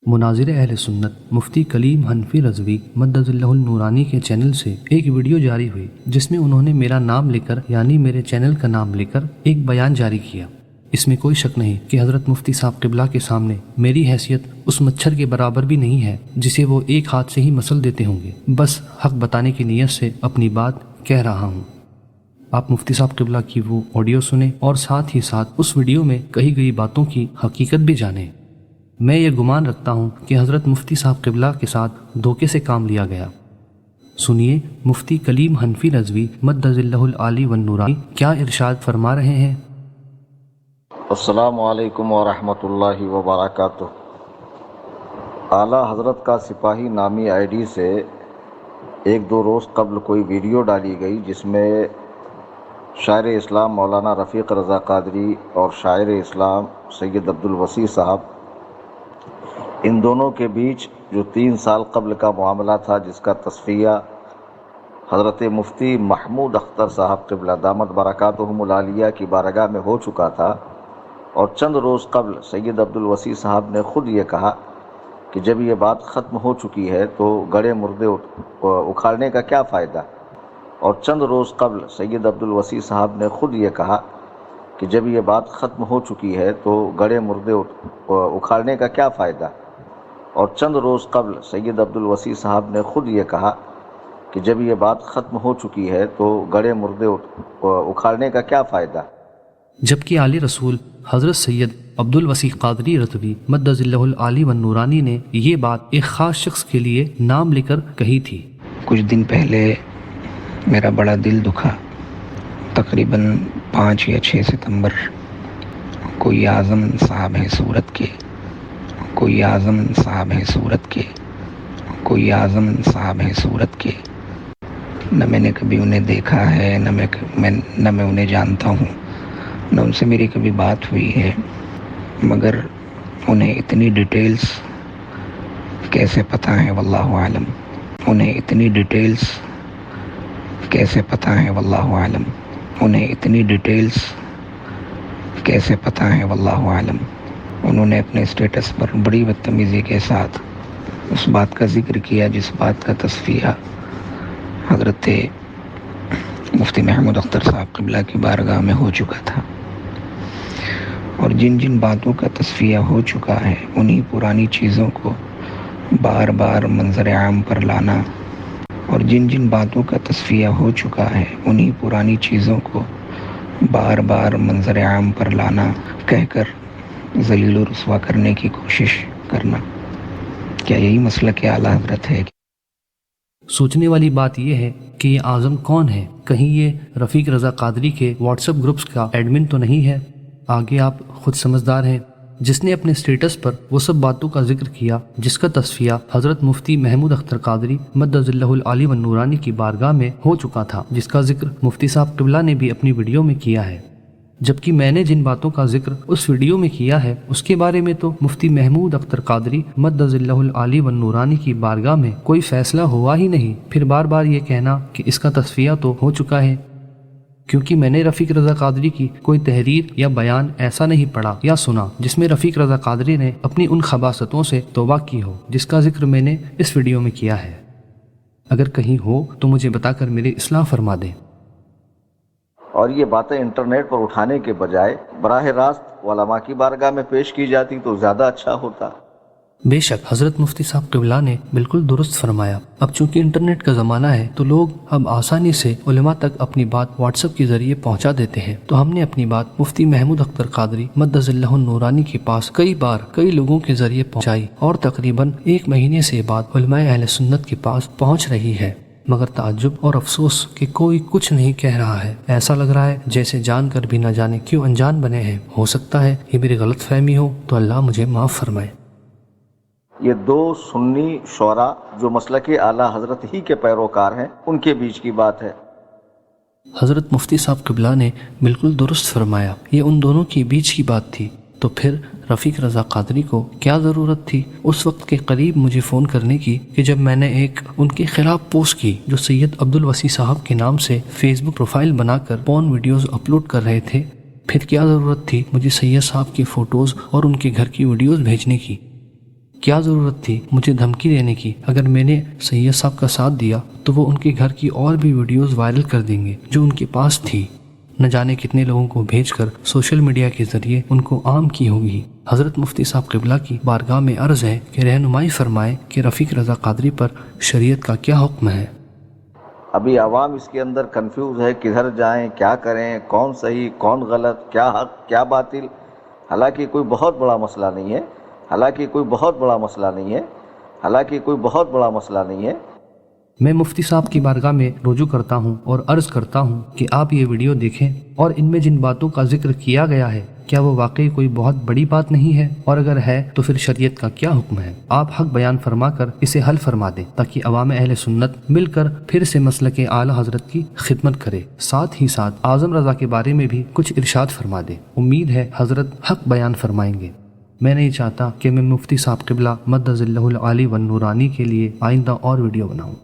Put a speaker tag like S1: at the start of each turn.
S1: مناظر اہل سنت مفتی کلیم حنفی رضوی مدظلہ النورانی کے چینل سے ایک ویڈیو جاری ہوئی جس میں انہوں نے میرا نام لے کر یعنی میرے چینل کا نام لے کر ایک بیان جاری کیا۔ اس میں کوئی شک نہیں کہ حضرت مفتی صاحب قبلہ کے سامنے میری حیثیت اس مچھر کے برابر بھی نہیں ہے جسے وہ ایک ہاتھ سے ہی مسل دیتے ہوں گے۔ بس حق بتانے کی نیت سے اپنی بات کہہ رہا ہوں۔ آپ مفتی صاحب قبلہ کی وہ آڈیو سنیں اور ساتھ ہی ساتھ اس ویڈیو میں کہی گئی باتوں کی حقیقت بھی جانیں۔ میں یہ گمان رکھتا ہوں کہ حضرت مفتی صاحب قبلہ کے ساتھ دھوکے سے کام لیا گیا۔ سنیے مفتی کلیم حنفی رضوی مدظلہ العالی والنورانی کیا ارشاد فرما رہے ہیں۔
S2: السلام علیکم ورحمۃ اللہ وبرکاتہ۔ اعلیٰ حضرت کا سپاہی نامی آئی ڈی سے ایک دو روز قبل کوئی ویڈیو ڈالی گئی جس میں شاعر اسلام مولانا رفیق رضا قادری اور شاعر اسلام سید عبدالوسیع صاحب ان دونوں کے بیچ جو 3 سال قبل کا معاملہ تھا جس کا تصفیہ حضرت مفتی محمود اختر صاحب قبلہ دامت برکاتہم العالیہ کی بارگاہ میں ہو چکا تھا، اور چند روز قبل سید عبدالوسیع صاحب نے خود یہ کہا کہ جب یہ بات ختم ہو چکی ہے تو گڑے مردے اکھاڑنے کا کیا فائدہ، اور چند روز قبل سید عبدالوسیع صاحب نے خود یہ کہا کہ جب یہ بات ختم ہو چکی ہے تو گڑے مردے اکھاڑنے کا کیا فائدہ، اور چند روز قبل سید عبدالوسیع صاحب نے خود یہ کہا کہ جب یہ بات ختم ہو چکی ہے تو گڑے مردے اکھاڑنے کا کیا فائدہ۔
S1: جبکہ عالی رسول حضرت سید عبدالوسیع قادری رضوی مدظلہ العالی والنورانی نے یہ بات ایک خاص شخص کے لیے نام لے کر کہی تھی۔
S3: کچھ دن پہلے میرا بڑا دل دکھا، تقریباً 5 یا 6 ستمبر، کوئی اعظم صاحب ہیں صورت کے، کوئی اعظم صاحب ہیں صورت کے، کوئی اعظم صاحب ہیں صورت کے، نہ میں نے کبھی انہیں دیکھا ہے نہ میں انہیں جانتا ہوں، نہ ان سے میری کبھی بات ہوئی ہے، مگر انہیں اتنی ڈیٹیلز کیسے پتہ ہیں واللہ عالم، انہیں اتنی ڈیٹیلز کیسے پتہ ہیں واللہ عالم، انہیں اتنی ڈیٹیلز کیسے پتہ ہیں واللہ عالم۔ انہوں نے اپنے اسٹیٹس پر بڑی بدتمیزی کے ساتھ اس بات کا ذکر کیا جس بات کا تصفیہ حضرت مفتی محمود اختر صاحب قبلہ کی بارگاہ میں ہو چکا تھا، اور جن جن باتوں کا تصفیہ ہو چکا ہے انہی پرانی چیزوں کو بار بار منظر عام پر لانا، اور جن جن باتوں کا تصفیہ ہو چکا ہے انہی پرانی چیزوں کو بار بار منظر عام پر لانا، کہہ کر ذلیل و رسوا کرنے کی کوشش کرنا، کیا یہی مسلک اعلیٰ حضرت ہے؟
S1: سوچنے والی بات یہ ہے کہ یہ اعظم کون ہے؟ کہیں یہ رفیق رضا قادری کے واٹس ایپ گروپس کا ایڈمن تو نہیں ہے؟ آگے آپ خود سمجھدار ہیں، جس نے اپنے سٹیٹس پر وہ سب باتوں کا ذکر کیا جس کا تصفیہ حضرت مفتی محمود اختر قادری مدظلہ العالی والنورانی کی بارگاہ میں ہو چکا تھا، جس کا ذکر مفتی صاحب قبلہ نے بھی اپنی ویڈیو میں کیا ہے۔ جبکہ میں نے جن باتوں کا ذکر اس ویڈیو میں کیا ہے اس کے بارے میں تو مفتی محمود اختر قادری مدظلہ العالی والنورانی کی بارگاہ میں کوئی فیصلہ ہوا ہی نہیں، پھر بار بار یہ کہنا کہ اس کا تصفیہ تو ہو چکا ہے، کیونکہ میں نے رفیق رضا قادری کی کوئی تحریر یا بیان ایسا نہیں پڑھا یا سنا جس میں رفیق رضا قادری نے اپنی ان خباثتوں سے توبہ کی ہو جس کا ذکر میں نے اس ویڈیو میں کیا ہے۔ اگر کہیں ہو تو مجھے بتا کر میری اصلاح فرما دیں۔
S2: اور یہ باتیں انٹرنیٹ پر اٹھانے کے بجائے براہ راست علماء کی بارگاہ میں پیش کی جاتی تو زیادہ اچھا ہوتا۔
S1: بے شک حضرت مفتی صاحب قبلہ نے بالکل درست فرمایا۔ اب چونکہ انٹرنیٹ کا زمانہ ہے تو لوگ اب آسانی سے علماء تک اپنی بات واٹس ایپ کے ذریعے پہنچا دیتے ہیں، تو ہم نے اپنی بات مفتی محمود اختر قادری مدظلہ النورانی کے پاس کئی لوگوں کے ذریعے پہنچائی، اور تقریباً 1 مہینے سے بات علماء اہل سنت کے پاس پہنچ رہی ہے، مگر تعجب اور افسوس کہ کوئی کچھ نہیں کہہ رہا ہے۔ ایسا لگ رہا ہے جیسے جان کر بھی نہ جانے کیوں انجان بنے ہیں۔ ہو سکتا ہے یہ میری غلط فہمی ہو تو اللہ مجھے معاف فرمائے۔
S2: یہ 2 سنی شعراء جو مسلک اعلیٰ حضرت ہی کے پیروکار ہیں ان کے بیچ کی بات ہے۔
S1: حضرت مفتی صاحب قبلہ نے بالکل درست فرمایا، یہ ان دونوں کے بیچ کی بات تھی، تو پھر رفیق رضا قادری کو کیا ضرورت تھی اس وقت کے قریب مجھے فون کرنے کی کہ جب میں نے ایک ان کے خلاف پوسٹ کی جو سید عبدالوسیع صاحب کے نام سے فیس بک پروفائل بنا کر پورن ویڈیوز اپلوڈ کر رہے تھے؟ پھر کیا ضرورت تھی مجھے سید صاحب کی فوٹوز اور ان کے گھر کی ویڈیوز بھیجنے کی؟ کیا ضرورت تھی مجھے دھمکی دینے کی؟ اگر میں نے سید صاحب کا ساتھ دیا تو وہ ان کے گھر کی اور بھی ویڈیوز وائرل کر دیں گے جو ان کے پاس تھی، نہ جانے کتنے لوگوں کو بھیج کر سوشل میڈیا کے ذریعے ان کو عام کی ہوگی۔ حضرت مفتی صاحب قبلہ کی بارگاہ میں عرض ہے کہ رہنمائی فرمائے کہ رفیق رضا قادری پر شریعت کا کیا حکم ہے۔
S2: ابھی عوام اس کے اندر کنفیوز ہے، کدھر جائیں، کیا کریں، کون صحیح کون غلط، کیا حق کیا باطل۔ حالانکہ کوئی بہت بڑا مسئلہ نہیں ہے،
S1: میں مفتی صاحب کی بارگاہ میں رجوع کرتا ہوں اور عرض کرتا ہوں کہ آپ یہ ویڈیو دیکھیں اور ان میں جن باتوں کا ذکر کیا گیا ہے کیا وہ واقعی کوئی بہت بڑی بات نہیں ہے، اور اگر ہے تو پھر شریعت کا کیا حکم ہے۔ آپ حق بیان فرما کر اسے حل فرما دیں تاکہ عوام اہل سنت مل کر پھر سے مسلک اعلیٰ حضرت کی خدمت کرے۔ ساتھ ہی ساتھ اعظم رضا کے بارے میں بھی کچھ ارشاد فرما دیں، امید ہے حضرت حق بیان فرمائیں گے۔ میں نہیں چاہتا کہ میں مفتی صاحب قبلہ مدظلہ العالی والنورانی کے لیے آئندہ اور ویڈیو بناؤں۔